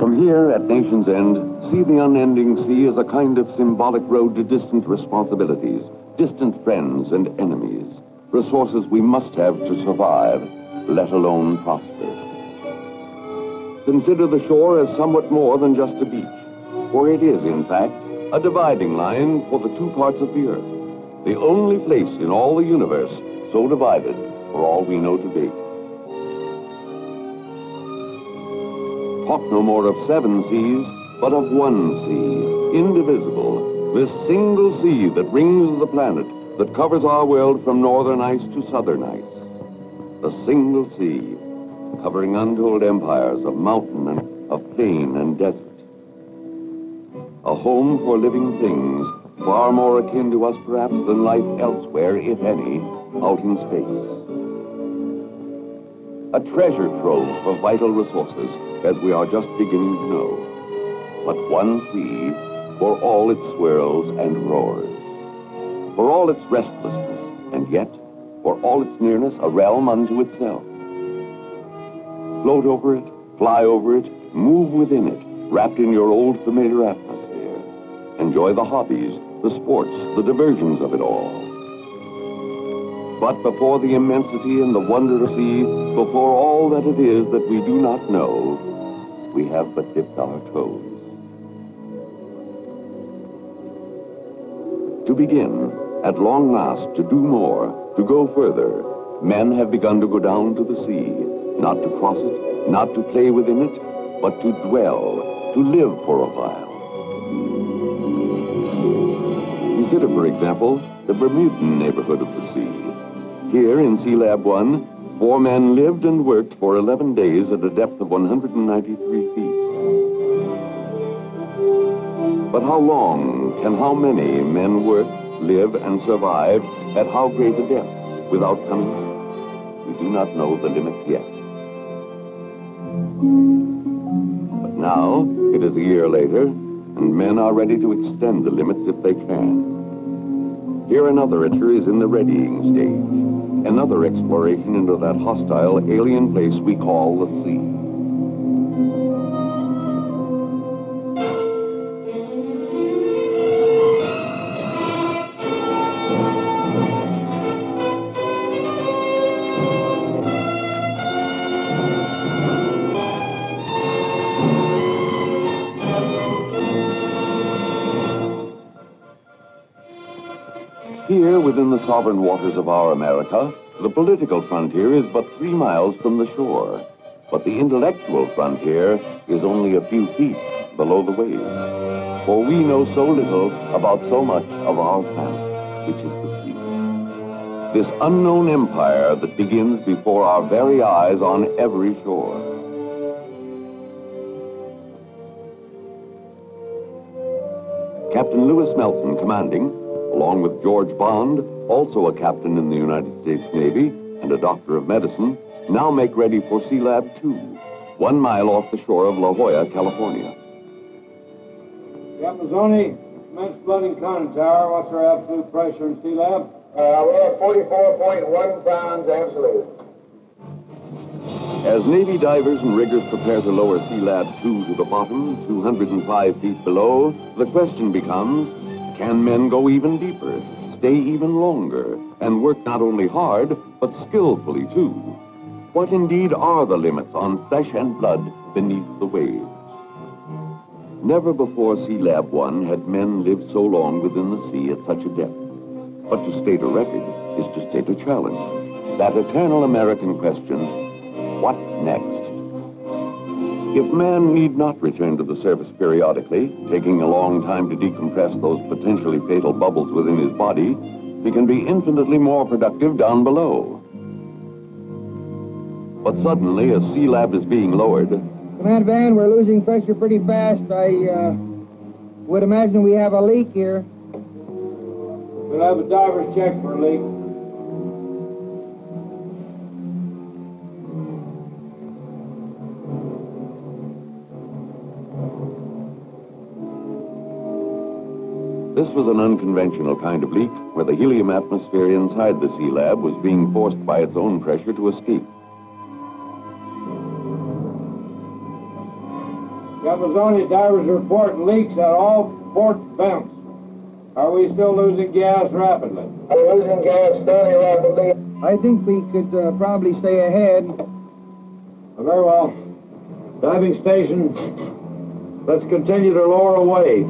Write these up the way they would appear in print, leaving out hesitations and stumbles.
From here at Nation's End, see the unending sea as a kind of symbolic road to distant responsibilities, distant friends and enemies, resources we must have to survive, let alone prosper. Consider the shore as somewhat more than just a beach, for it is, in fact, a dividing line for the two parts of the earth, the only place in all the universe so divided, for all we know to date. Talk no more of 7 seas, but of one sea, indivisible, this single sea that rings the planet, that covers our world from northern ice to southern ice. The single sea, covering untold empires of mountain and of plain and desert. A home for living things, far more akin to us perhaps than life elsewhere, if any, out in space. A treasure trove of vital resources, as we are just beginning to know. But one sea, for all its swirls and roars, for all its restlessness, and yet, for all its nearness, a realm unto itself. Float over it, fly over it, move within it, wrapped in your old familiar atmosphere. Enjoy the hobbies, the sports, the diversions of it all. But before the immensity and the wonder of the sea, before all that it is that we do not know, we have but dipped our toes. To begin, at long last, to do more, to go further, men have begun to go down to the sea, not to cross it, not to play within it, but to dwell, to live for a while. Consider, for example, the Bermudan neighborhood of the sea. Here in Sealab 1, 4 men lived and worked for 11 days at a depth of 193 feet. But how long can how many men work, live, and survive at how great a depth without coming out? We do not know the limits yet. But now, it is a year later, and men are ready to extend the limits if they can. Here another adventure is in the readying stage, another exploration into that hostile alien place we call the sea. Here, within the sovereign waters of our America, the political frontier is but 3 miles from the shore. But the intellectual frontier is only a few feet below the waves. For we know so little about so much of our planet, which is the sea. This unknown empire that begins before our very eyes on every shore. Captain Lewis Melson, commanding, along with George Bond, also a captain in the United States Navy and a doctor of medicine, now make ready for Sealab 2, 1 mile off the shore of La Jolla, California. Captain Mazzoni, commence flooding conning tower. What's our absolute pressure in Sealab? We're at 44.1 pounds absolute. As Navy divers and riggers prepare to lower Sealab 2 to the bottom, 205 feet below, the question becomes, can men go even deeper, stay even longer, and work not only hard, but skillfully too? What indeed are the limits on flesh and blood beneath the waves? Never before Sealab 1 had men lived so long within the sea at such a depth. But to state a record is to state a challenge. That eternal American question, what next? If man need not return to the surface periodically, taking a long time to decompress those potentially fatal bubbles within his body, he can be infinitely more productive down below. But suddenly, as Sealab is being lowered... Command Van, we're losing pressure pretty fast. I would imagine we have a leak here. We'll have a diver's check for a leak. This was an unconventional kind of leak, where the helium atmosphere inside the Sealab was being forced by its own pressure to escape. Capizoni, divers report leaks at all port vents. Are we still losing gas rapidly? We're losing gas fairly rapidly. I think we could probably stay ahead. Very well. Diving station, let's continue to lower away.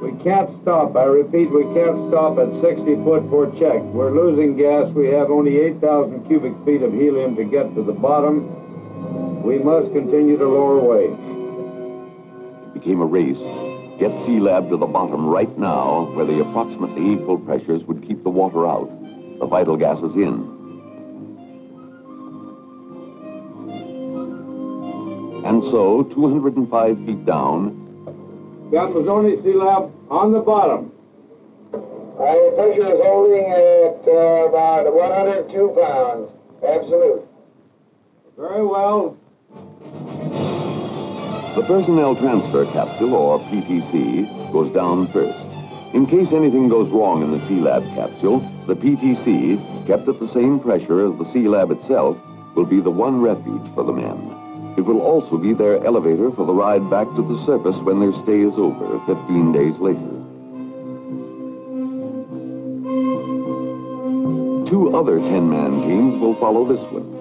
We can't stop. I repeat, we can't stop at 60 foot for check. We're losing gas. We have only 8,000 cubic feet of helium to get to the bottom. We must continue to lower away. It became a race. Get Sealab to the bottom right now, where the approximately equal pressures would keep the water out, the vital gases in. And so, 205 feet down, Capizoni, Sealab, on the bottom. The pressure is holding at about 102 pounds. Absolute. Very well. the personnel transfer capsule, or PTC, goes down first. In case anything goes wrong in the Sealab capsule, the PTC, kept at the same pressure as the Sealab itself, will be the one refuge for the men. It will also be their elevator for the ride back to the surface when their stay is over 15 days later. Two other 10-man teams will follow this one,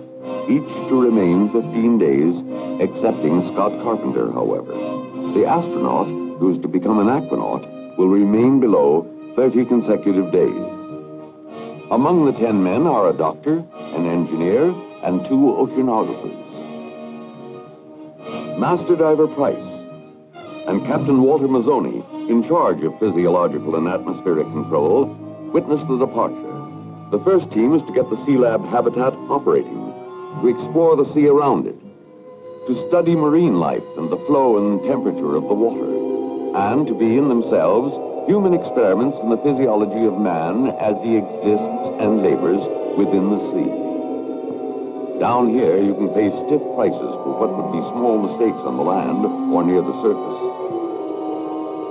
each to remain 15 days, excepting Scott Carpenter, however. The astronaut, who's to become an aquanaut, will remain below 30 consecutive days. Among the 10 men are a doctor, an engineer, and 2 oceanographers. Master Diver Price and Captain Walter Mazzoni, in charge of physiological and atmospheric control, witness the departure. The first team is to get the Sealab habitat operating, to explore the sea around it, to study marine life and the flow and temperature of the water, and to be in themselves human experiments in the physiology of man as he exists and labors within the sea. Down here, you can pay stiff prices for what would be small mistakes on the land or near the surface.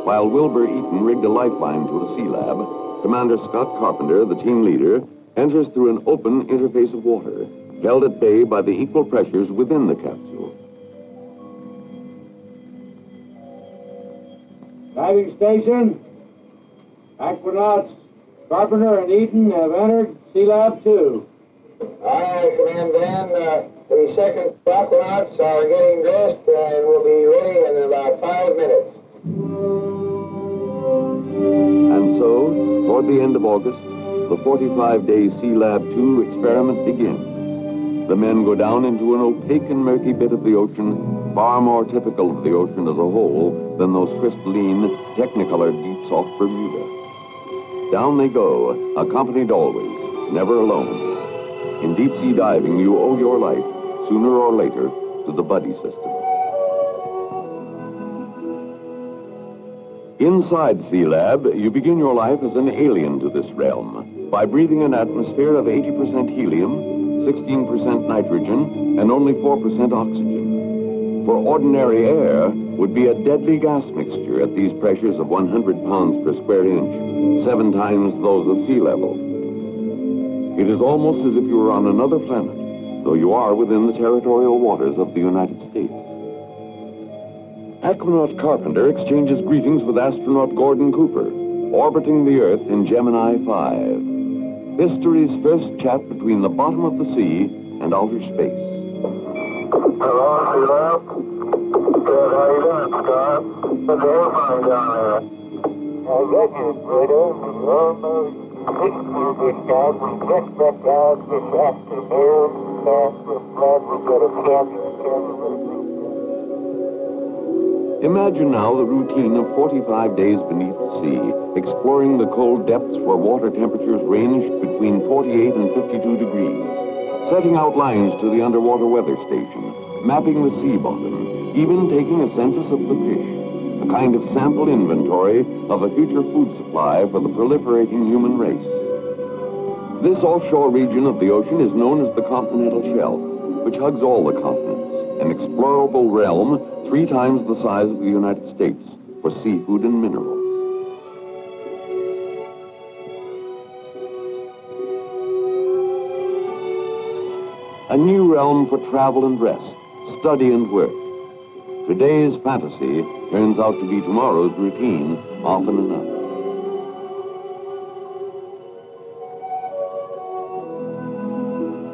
While Wilbur Eaton rigged a lifeline to a Sealab, Commander Scott Carpenter, the team leader, enters through an open interface of water, held at bay by the equal pressures within the capsule. Diving station, aquanauts Carpenter and Eaton have entered Sealab 2. Aye, Command Dan. The second aquanauts are getting dressed and will be ready in about 5 minutes. And so, toward the end of August, the 45-day Sealab 2 experiment begins. The men go down into an opaque and murky bit of the ocean, far more typical of the ocean as a whole than those crystalline, technicolor deeps off Bermuda. Down they go, accompanied always, never alone. In deep-sea diving, you owe your life, sooner or later, to the buddy system. Inside Sealab, you begin your life as an alien to this realm by breathing an atmosphere of 80% helium, 16% nitrogen, and only 4% oxygen. For ordinary air would be a deadly gas mixture at these pressures of 100 pounds per square inch, 7 times those of sea level. It is almost as if you were on another planet, though you are within the territorial waters of the United States. Aquanaut Carpenter exchanges greetings with astronaut Gordon Cooper, orbiting the Earth in Gemini 5. History's first chat between the bottom of the sea and outer space. Hello, Sealab. Good, how you doing, Scott? Good to hear from you down there. I got you, Brito. Almost 6 years this time. We just got down this afternoon. And we're glad we got a chance to tell you. Imagine now the routine of 45 days beneath the sea, exploring the cold depths where water temperatures ranged between 48 and 52 degrees, setting out lines to the underwater weather station, mapping the sea bottom, even taking a census of the fish, a kind of sample inventory of a future food supply for the proliferating human race. This offshore region of the ocean is known as the continental shelf, which hugs all the continents, an explorable realm 3 times the size of the United States for seafood and minerals. A new realm for travel and rest, study and work. Today's fantasy turns out to be tomorrow's routine often enough.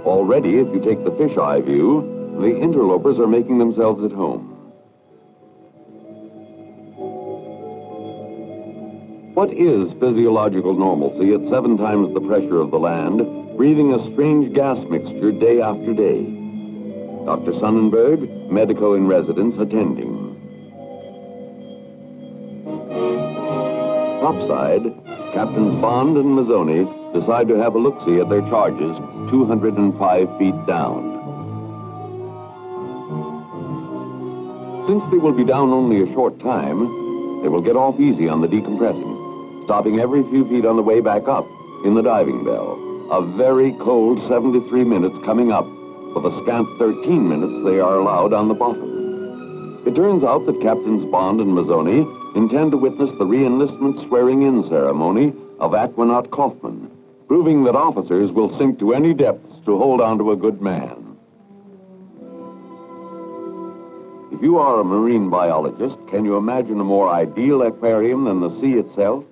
Already, if you take the fisheye view, the interlopers are making themselves at home. What is physiological normalcy at 7 times the pressure of the land, breathing a strange gas mixture day after day? Dr. Sonnenberg, medico in residence, attending. Topside, Captains Bond and Mazzoni decide to have a look-see at their charges 205 feet down. Since they will be down only a short time, they will get off easy on the decompressing, stopping every few feet on the way back up in the diving bell. A very cold 73 minutes coming up for the scant 13 minutes they are allowed on the bottom. It turns out that Captains Bond and Mazzoni intend to witness the re-enlistment swearing-in ceremony of Aquanaut Kaufman, proving that officers will sink to any depths to hold on to a good man. If you are a marine biologist, can you imagine a more ideal aquarium than the sea itself,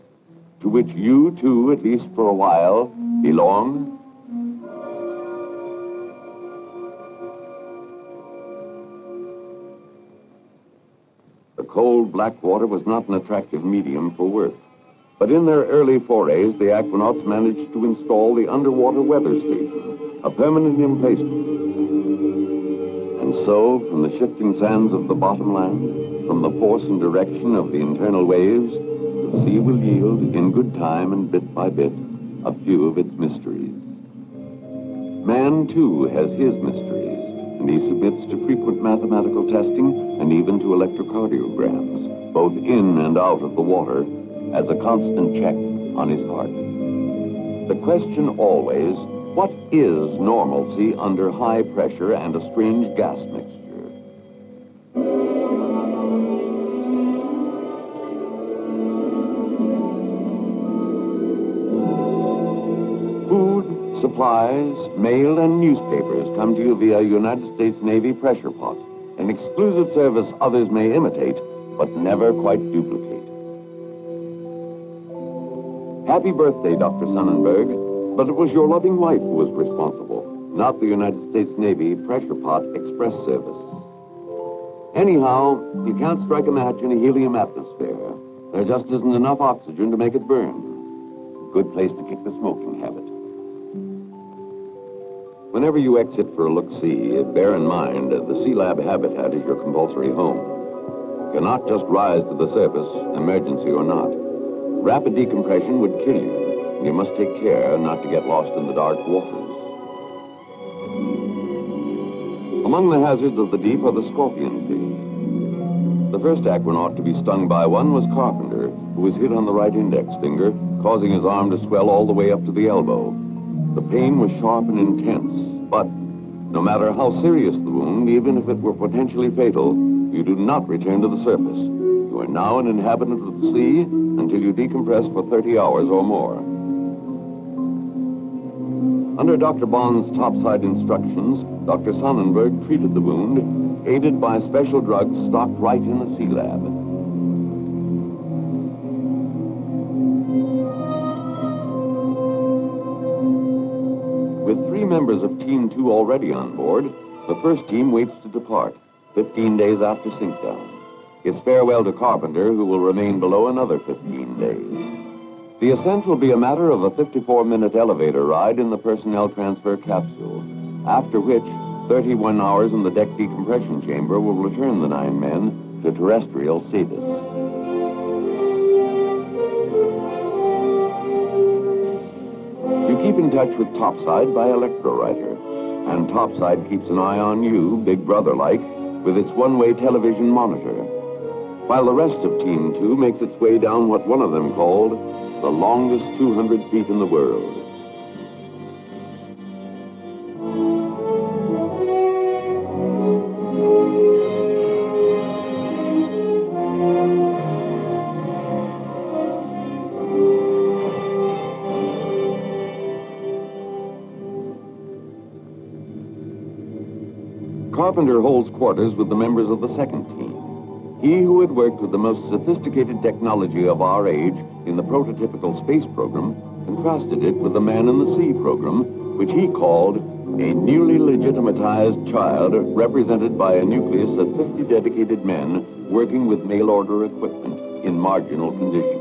to which you, too, at least for a while, belong? The cold black water was not an attractive medium for work. But in their early forays, the aquanauts managed to install the underwater weather station, a permanent emplacement. And so, from the shifting sands of the bottom land, from the force and direction of the internal waves, the sea will yield, in good time and bit by bit, a few of its mysteries. Man, too, has his mysteries, and he submits to frequent mathematical testing and even to electrocardiograms, both in and out of the water, as a constant check on his heart. The question always, what is normalcy under high pressure and a strange gas mixture? Food, supplies, mail, and newspapers come to you via United States Navy pressure pot, an exclusive service others may imitate, but never quite duplicate. Happy birthday, Dr. Sonnenberg, but it was your loving wife who was responsible, not the United States Navy Pressure Pot Express Service. Anyhow, you can't strike a match in a helium atmosphere. There just isn't enough oxygen to make it burn. A good place to kick the smoking habit. Whenever you exit for a look-see, bear in mind the Sealab habitat is your compulsory home. You cannot just rise to the surface, emergency or not. Rapid decompression would kill you, and you must take care not to get lost in the dark waters. Among the hazards of the deep are the scorpion fish. The first aquanaut to be stung by one was Carpenter, who was hit on the right index finger, causing his arm to swell all the way up to the elbow. The pain was sharp and intense, but no matter how serious the wound, even if it were potentially fatal, you do not return to the surface. You are now an inhabitant of the sea until you decompress for 30 hours or more. Under Dr. Bond's topside instructions, Dr. Sonnenberg treated the wound, aided by special drugs stocked right in the Sealab. With 3 members of Team 2 already on board, the first team waits to depart, 15 days after sinkdown. His farewell to Carpenter, who will remain below another 15 days. The ascent will be a matter of a 54-minute elevator ride in the personnel transfer capsule, after which 31 hours in the deck decompression chamber will return the 9 men to terrestrial status. You keep in touch with Topside by electrowriter, and Topside keeps an eye on you, big brother-like, with its one-way television monitor, while the rest of Team 2 makes its way down what one of them called the longest 200 feet in the world. Carpenter holds quarters with the members of the second team. He who had worked with the most sophisticated technology of our age in the prototypical space program contrasted it with the Man in the Sea program, which he called a newly legitimatized child represented by a nucleus of 50 dedicated men working with mail-order equipment in marginal condition.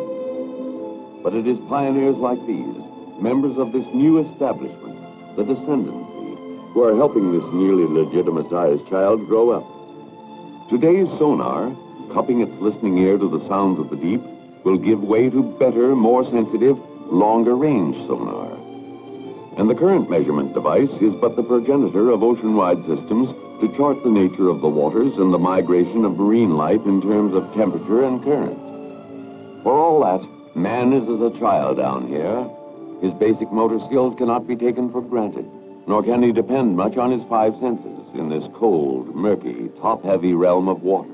But it is pioneers like these, members of this new establishment, the descendancy, who are helping this newly legitimatized child grow up. Today's sonar, cupping its listening ear to the sounds of the deep, will give way to better, more sensitive, longer-range sonar. And the current measurement device is but the progenitor of ocean-wide systems to chart the nature of the waters and the migration of marine life in terms of temperature and current. For all that, man is as a child down here. His basic motor skills cannot be taken for granted, nor can he depend much on his five senses in this cold, murky, top-heavy realm of water.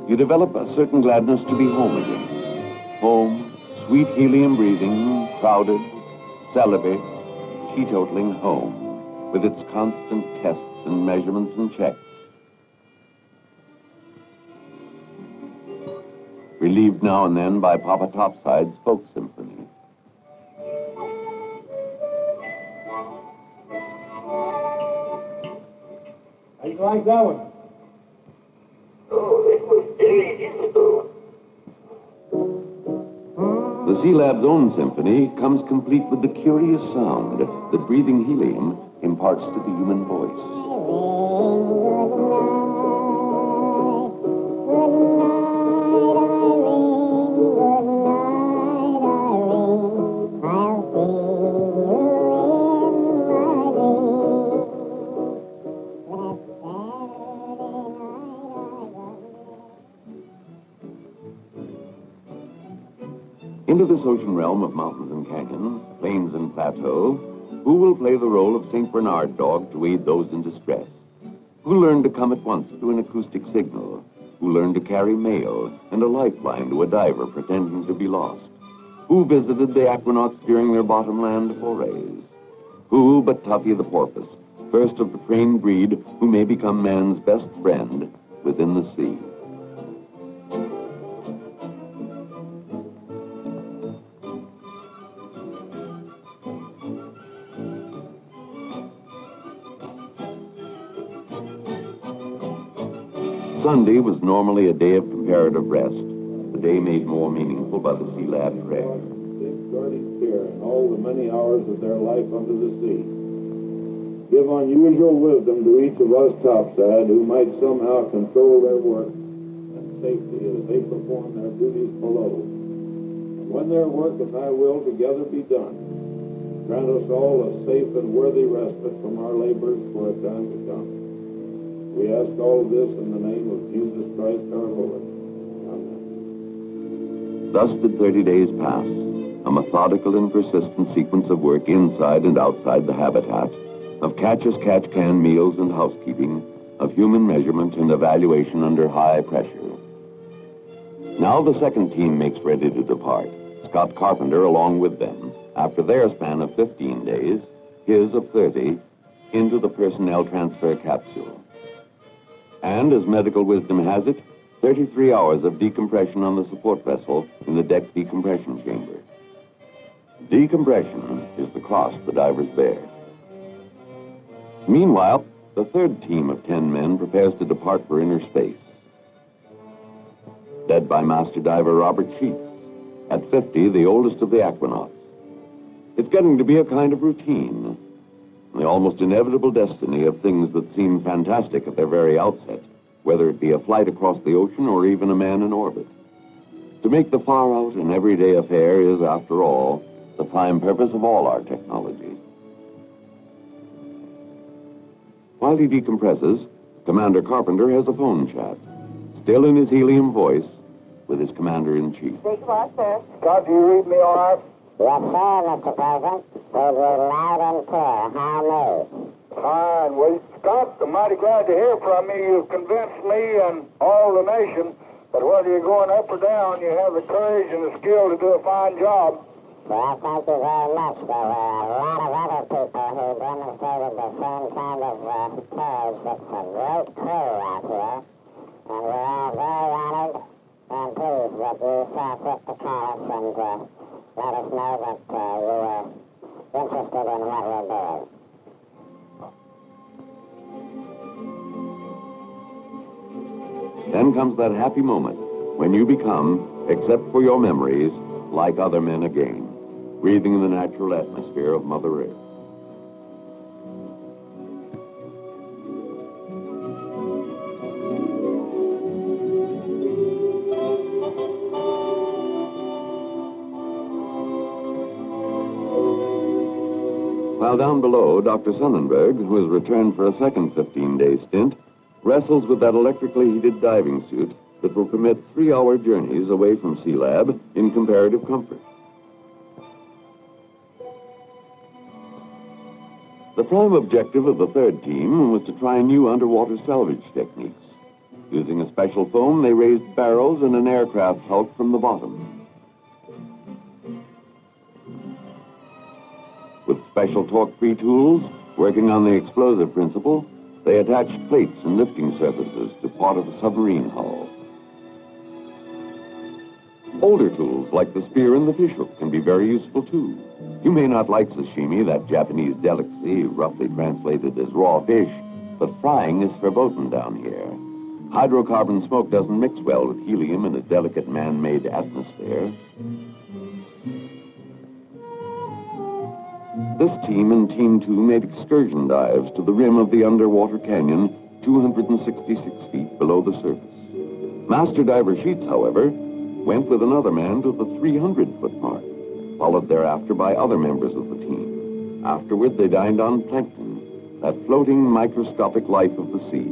You develop a certain gladness to be home again. Home, sweet helium breathing, crowded, celibate, teetotaling home, with its constant tests and measurements and checks. Relieved now and then by Papa Topside's folk symphony. How you like that one? Oh, it was delicious. The Sealab's own symphony comes complete with the curious sound that breathing helium imparts to the human voice. Into this ocean realm of mountains and canyons, plains and plateaux, who will play the role of St. Bernard dog to aid those in distress? Who learned to come at once to an acoustic signal? Who learned to carry mail and a lifeline to a diver pretending to be lost? Who visited the aquanauts during their bottomland forays? Who but Tuffy the porpoise, first of the trained breed who may become man's best friend within the sea? Sunday was normally a day of comparative rest, the day made more meaningful by the Sealab prayer. Safeguarding care in all the many hours of their life under the sea. Give unusual wisdom to each of us topside who might somehow control their work and safety as they perform their duties below. And when their work and thy will together be done, grant us all a safe and worthy respite from our labors for a time to come. We ask all of this in the name of Jesus Christ our Lord. Amen. Thus did 30 days pass, a methodical and persistent sequence of work inside and outside the habitat, of catch-as-catch-can meals and housekeeping, of human measurement and evaluation under high pressure. Now the second team makes ready to depart, Scott Carpenter along with them, after their span of 15 days, his of 30, into the personnel transfer capsule. And, as medical wisdom has it, 33 hours of decompression on the support vessel in the deck decompression chamber. Decompression is the cross the divers bear. Meanwhile, the third team of 10 men prepares to depart for inner space. Led by Master Diver Robert Sheets, at 50, the oldest of the aquanauts. It's getting to be a kind of routine, the almost inevitable destiny of things that seem fantastic at their very outset, whether it be a flight across the ocean or even a man in orbit. To make the far-out and everyday affair is, after all, the prime purpose of all our technology. While he decompresses, Commander Carpenter has a phone chat, still in his helium voice, with his commander-in-chief. Six what, sir? Scott, do you read me all right? Yes, sir, Mr. President. Read you loud and clear. How may? Fine. Well, Scott, I'm mighty glad to hear from you. You've convinced me and all the nation that whether you're going up or down, you have the courage and the skill to do a fine job. Well, thank you very much. There were a lot of other people who demonstrated the same kind of courage. It's a great crew out here, and we're all very honored and pleased that you saw fit to call us and let us know that you were interested in what we're doing. Then comes that happy moment when you become, except for your memories, like other men again, breathing in the natural atmosphere of Mother Earth. While down below, Dr. Sonnenberg, who has returned for a second 15-day stint, wrestles with that electrically heated diving suit that will permit 3-hour journeys away from Sealab in comparative comfort. The prime objective of the third team was to try new underwater salvage techniques. Using a special foam, they raised barrels and an aircraft hulk from the bottom. With special torque-free tools, working on the explosive principle, they attached plates and lifting surfaces to part of the submarine hull. Older tools like the spear and the fishhook can be very useful too. You may not like sashimi, that Japanese delicacy roughly translated as raw fish, but frying is verboten down here. Hydrocarbon smoke doesn't mix well with helium in a delicate man-made atmosphere. This team and Team 2 made excursion dives to the rim of the underwater canyon 266 feet below the surface. Master Diver Sheets, however, went with another man to the 300-foot mark, followed thereafter by other members of the team. Afterward, they dined on plankton, that floating microscopic life of the sea,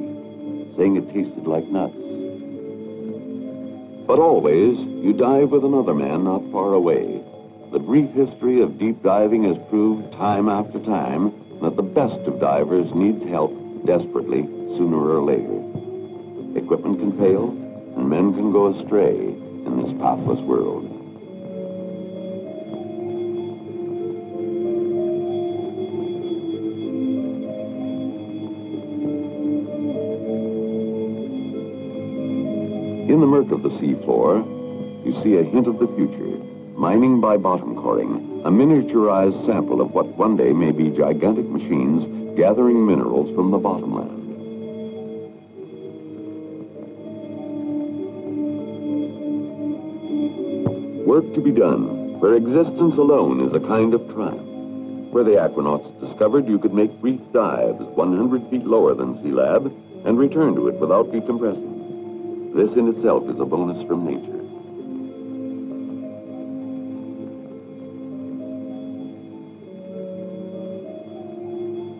saying it tasted like nuts. But always, you dive with another man not far away. The brief history of deep diving has proved time after time that the best of divers needs help desperately sooner or later. Equipment can fail, and men can go astray in this pathless world. In the murk of the seafloor, you see a hint of the future. Mining by bottom coring, a miniaturized sample of what one day may be gigantic machines gathering minerals from the bottomland. Work to be done, where existence alone is a kind of triumph. Where the aquanauts discovered you could make brief dives 100 feet lower than Sealab and return to it without decompressing. This in itself is a bonus from nature.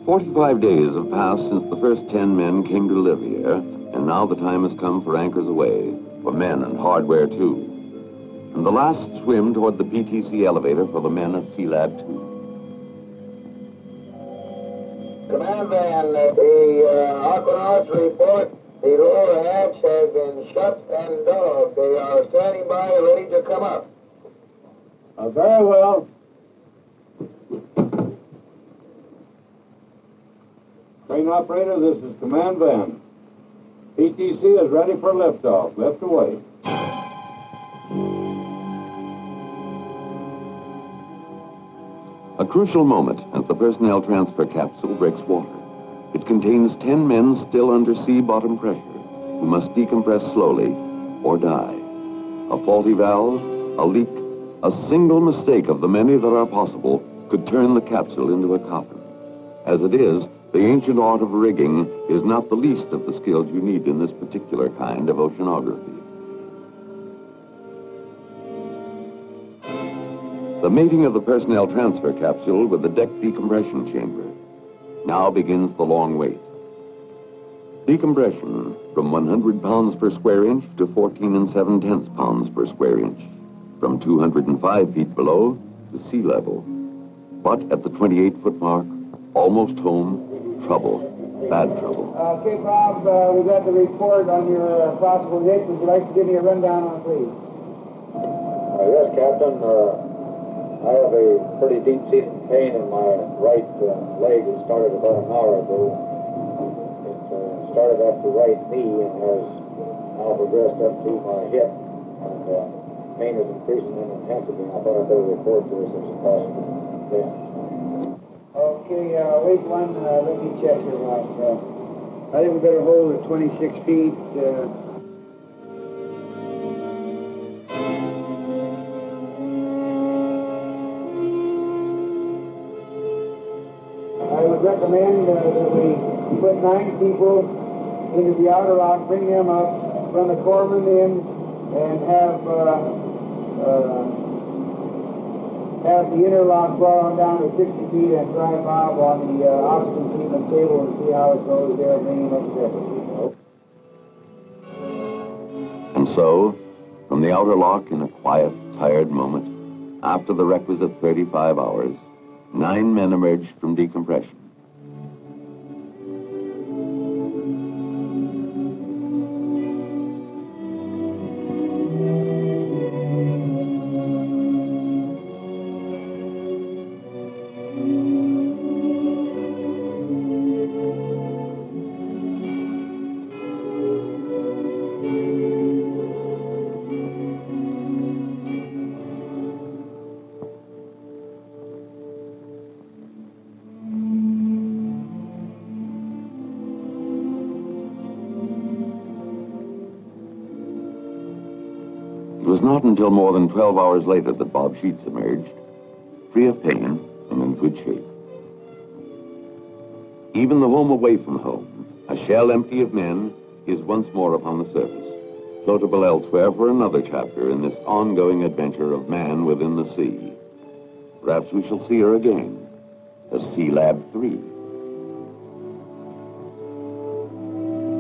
45 days have passed since the first 10 men came to live here, and now the time has come for anchors away, for men and hardware too. And the last swim toward the PTC elevator for the men of Sealab 2. Command van, the Aquanauts report the lower hatch has been shut and dogged. They are standing by ready to come up. Very well. Train operator, this is Command Van. PTC is ready for liftoff. Lift away. A crucial moment as the personnel transfer capsule breaks water. It contains 10 men still under sea bottom pressure who must decompress slowly or die. A faulty valve, a leak, a single mistake of the many that are possible could turn the capsule into a coffin. As it is, the ancient art of rigging is not the least of the skills you need in this particular kind of oceanography. The mating of the personnel transfer capsule with the deck decompression chamber. Now begins the long wait. Decompression from 100 pounds per square inch to 14 7/10 pounds per square inch. From 205 feet below to sea level. But at the 28-foot mark, almost home, trouble, bad trouble. Okay, Bob, we got the report on your possible hit. Would you like to give me a rundown on it, please? Yes, Captain. I have a pretty deep-seated pain in my right leg. It started about an hour ago. It started at the right knee and has now progressed up to my hip. And pain is increasing in intensity. I thought I'd better report to us as possible. Yeah. Okay, wait one, let me check here, Ross. I think we better hold at 26 feet. I would recommend that we put 9 people into the outer lock, bring them up, run the corpsman in, and have the inner lock brought on down to 60 feet and try Bob on the oxygen treatment table and see how it goes there, bringing up separately. And so, from the outer lock in a quiet, tired moment, after the requisite 35 hours, 9 men emerged from decompression. It was not until more than 12 hours later that Bob Sheets emerged, free of pain and in good shape. Even the home away from home, a shell empty of men, is once more upon the surface, floatable elsewhere for another chapter in this ongoing adventure of man within the sea. Perhaps we shall see her again as Sealab 3.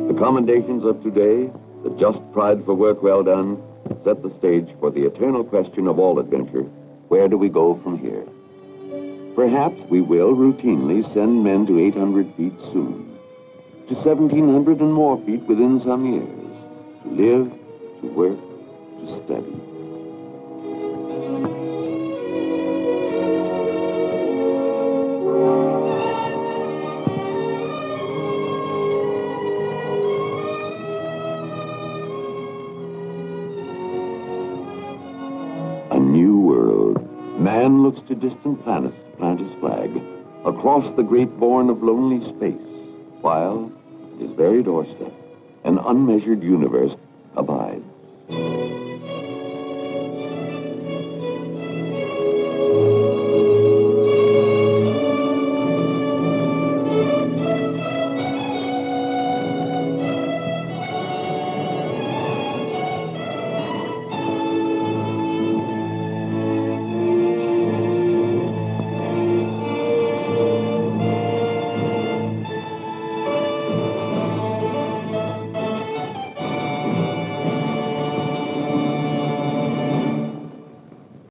The commendations of today, the just pride for work well done, set the stage for the eternal question of all adventure: where do we go from here? Perhaps we will routinely send men to 800 feet soon, to 1,700 and more feet within some years, to live, to work, to study. A new world. Man looks to distant planets to plant his flag across the great bourne of lonely space, while at his very doorstep, an unmeasured universe abides.